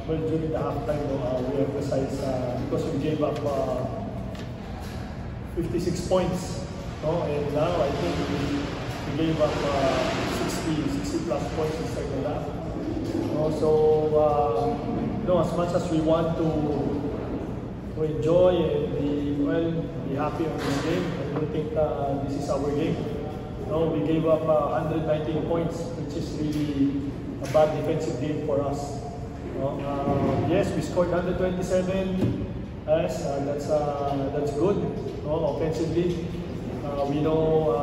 well, during the halftime, we emphasized because we gave up 56 points, and now I think we gave up 60 plus points in second half. So as much as we want to enjoy and be happy on this game, I don't think this is our game. We gave up 119 points, which is really a bad defensive game for us. Yes, we scored 127. Yes, that's good. Offensively, we know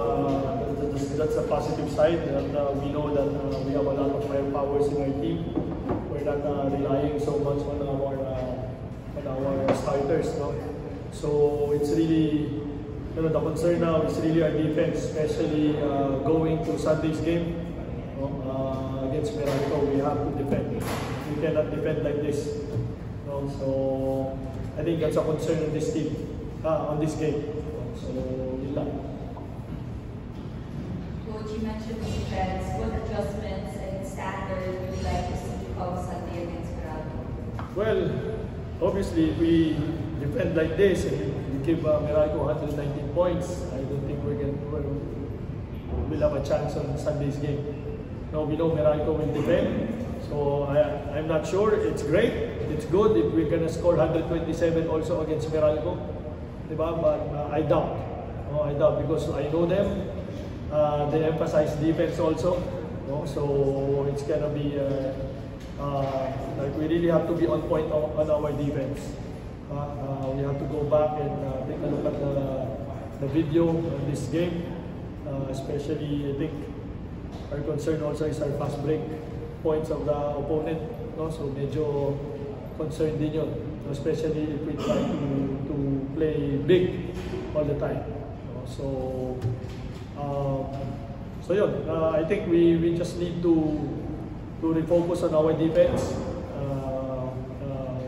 that's a positive side. And, we know that we have a lot of firepowers in our team. We're not relying so much on our starters. So it's really, the concern now is really our defense, especially going to Sunday's game against Meralco. We have to defend. We cannot defend like this. So I think that's a concern on this team, on this game. So yun lang. Coach, you mentioned defense. What adjustments and standards would you like to see come Sunday against Meralco? Well, obviously, if we defend like this and we give Meralco 119 points, I don't think we'll have a chance on Sunday's game. We know Meralco will defend, so I'm not sure. It's great, it's good if we're gonna score 127 also against Meralco, diba? But I doubt. I doubt because I know them. They emphasize defense also, so it's gonna be like we really have to be on point on our defense. We have to go back and take a look at the video of this game, especially I think our concern also is our fast break points of the opponent. So medyo concerned din yun, especially if we try to play big all the time. So yun, I think we just need to refocus on our defense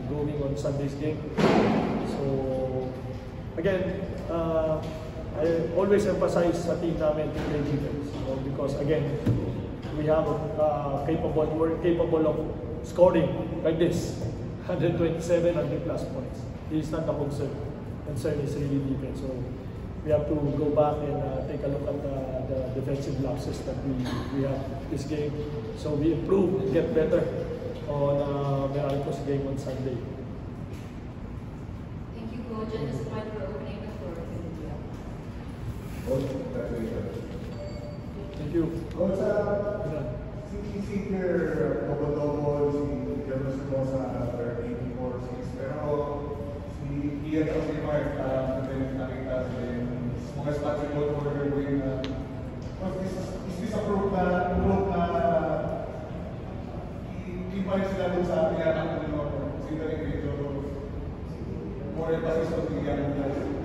going on Sunday's game. So again, I always emphasize sa team namin to play defense, because again, we have we're capable of scoring like this, 127, 100 plus points. This is not the concern. Concern is really defense. So we have to go back and take a look at the defensive lapses that we have this game. So we improve and get better on Meralco's game on Sunday. Thank you, Coach. At this point, we're opening the floor to India. Thank you. Coach, si Peter Double, si Jonas Rosa, 34-6, pero si Ian at si Mark, nakita mga responsible for their win. Is this a proof na iba rin sila doon sa pinatang ko nyo, considering medyo more emphasis on the young guys in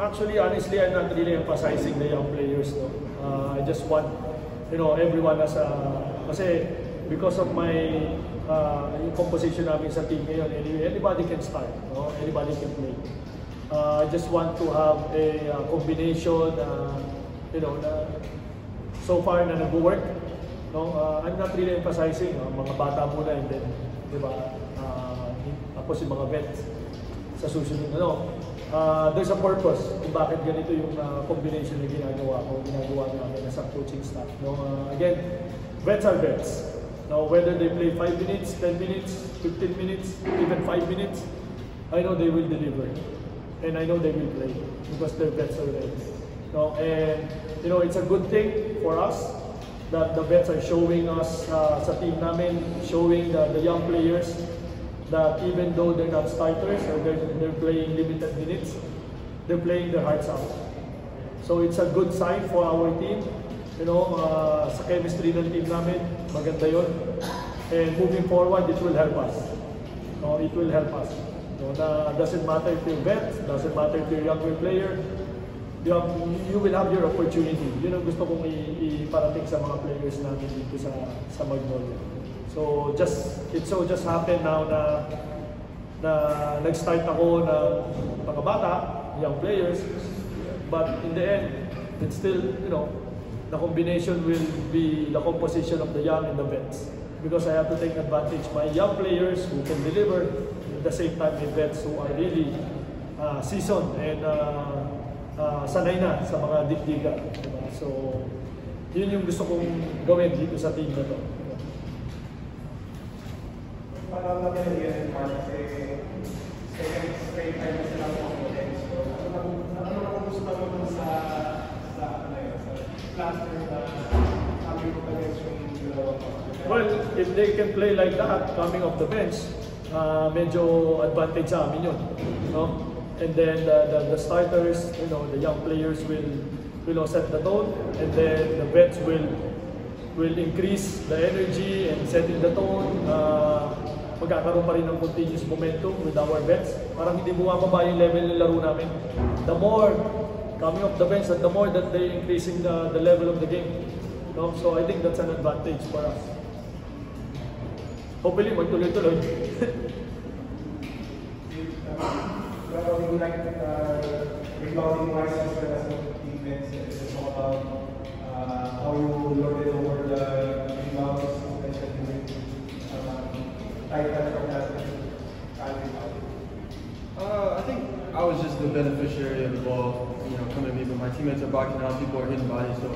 actually, honestly, I'm not really emphasizing the young players. I just want, everyone as kasi because of my yung composition namin sa team ngayon, anybody can start, anybody can play. I just want to have a combination, so far na nag-work. I'm not really emphasizing mga bata muna and then, tapos yung mga vets sa susunod. There's a purpose kung bakit ganito yung combination na ginagawa namin as a coaching staff. Again, vets are vets. Whether they play 5 minutes, 10 minutes, 15 minutes, even 5 minutes, I know they will deliver. And I know they will play because they're vets already. And it's a good thing for us that the vets are showing us sa team namin, showing the young players that even though they're not starters or they're playing limited minutes, they're playing their hearts out. So it's a good sign for our team. Sa chemistry ng team namin, maganda yun. And moving forward, it will help us. It will help us. Doesn't matter if you're vet, doesn't matter if you're a younger player, you will have your opportunity. Yun ang gusto kong iparating sa mga players namin dito sa Magnolia. So it just happened now na nag-start ako ng mga bata, young players, but in the end, it's still, the combination will be the composition of the young and the vets. because I have to take advantage my young players who can deliver, at the same time with vets who are really seasoned and sanay na sa mga dikdiga. Diba? So, yun yung gusto kong gawin dito sa team na to. Parang natin yan, kasi second straight time na sila po ako. So, ano na gusto mo sa cluster na kami ko against yung dalawa pa? Well, if they can play like that, coming off the bench, medyo advantage sa amin yun. No? And then the starters, the young players will set the tone, and then the vets will increase the energy and setting the tone. Magkakaroon pa rin ng continuous momentum with our vets. Parang hindi bumababa yung level ng laro namin. The more coming off the bench, and the more that they increasing the level of the game. So I think that's an advantage for us. Hopefully, magtuloy-tuloy. Well, you like rebounding wise as well as defense. It's all about how you loaded over the rebounds, especially with tight touch or I think I was just the beneficiary of the ball, coming to me, but my teammates are blocking out, people are hitting bodies, so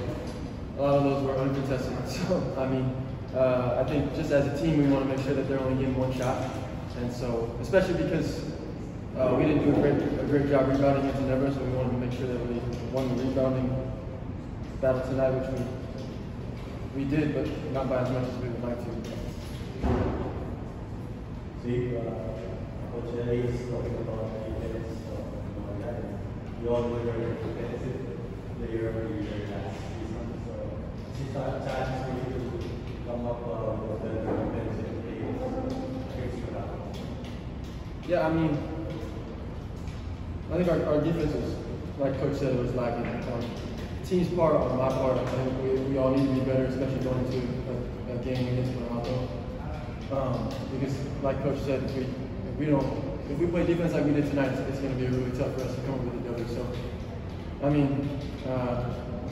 a lot of those were uncontested. So, I mean, I think just as a team, we want to make sure that they're only getting one shot, and so, especially because we didn't do a great job rebounding against Ginebra, so we wanted to make sure that we won the rebounding battle tonight, which we did, but not by as much as we would like to. See, Coach Ellie is talking about defense, that you all were a defensive player for your last season, so it's a chance for you to come up with the defensive players. Yeah, I mean, I think our defense is, like Coach said, was lacking. Team's part, on my part, I think we all need to be better, especially going into a game against Toronto. Because, like Coach said, if we play defense like we did tonight, it's going to be really tough for us to come up with a W. So, I mean,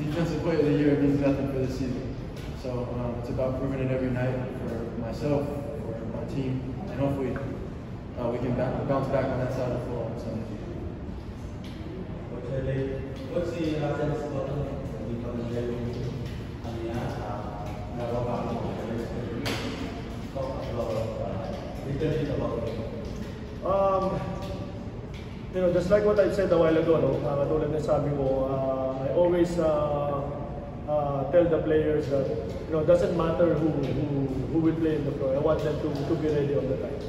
defensive player of the year means nothing for this season. So it's about proving it every night for myself, for my team, and hopefully we can bounce back on that side of the floor on Sunday. What's the chance button? Just like what I said a while ago, katulad ng sabi mo, I always tell the players that doesn't matter who will play in the floor. I want them to be ready all the time.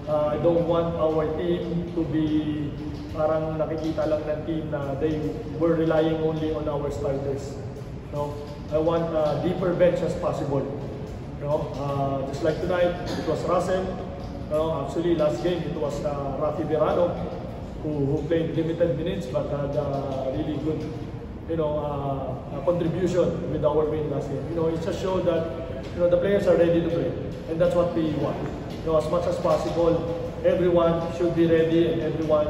I don't want our team to be parang nakikita lang ng team na they were relying only on our starters. I want a deeper bench as possible. Just like tonight, it was Russell. Actually, last game it was Rafi Verano who played limited minutes but had really good, contribution with our win last game. It just showed that the players are ready to play, and that's what we want. As much as possible, everyone should be ready and everyone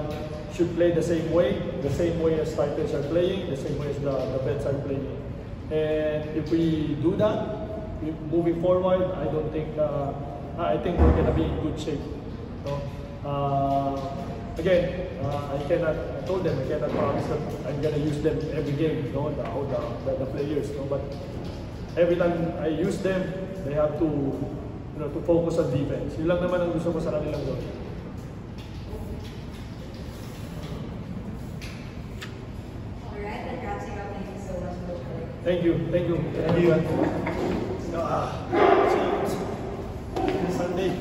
should play the same way as starters are playing, the same way as the vets are playing. And if we do that, moving forward, I think we're going to be in good shape. Again, I told them I cannot promise that I'm going to use them every game, the players. But every time I use them, they have to focus on defense. Yun lang naman ang gusto ko sa kanilang gawin. Alright, that wraps it up. Thank you so much, Coach. Thank you. See you Sunday.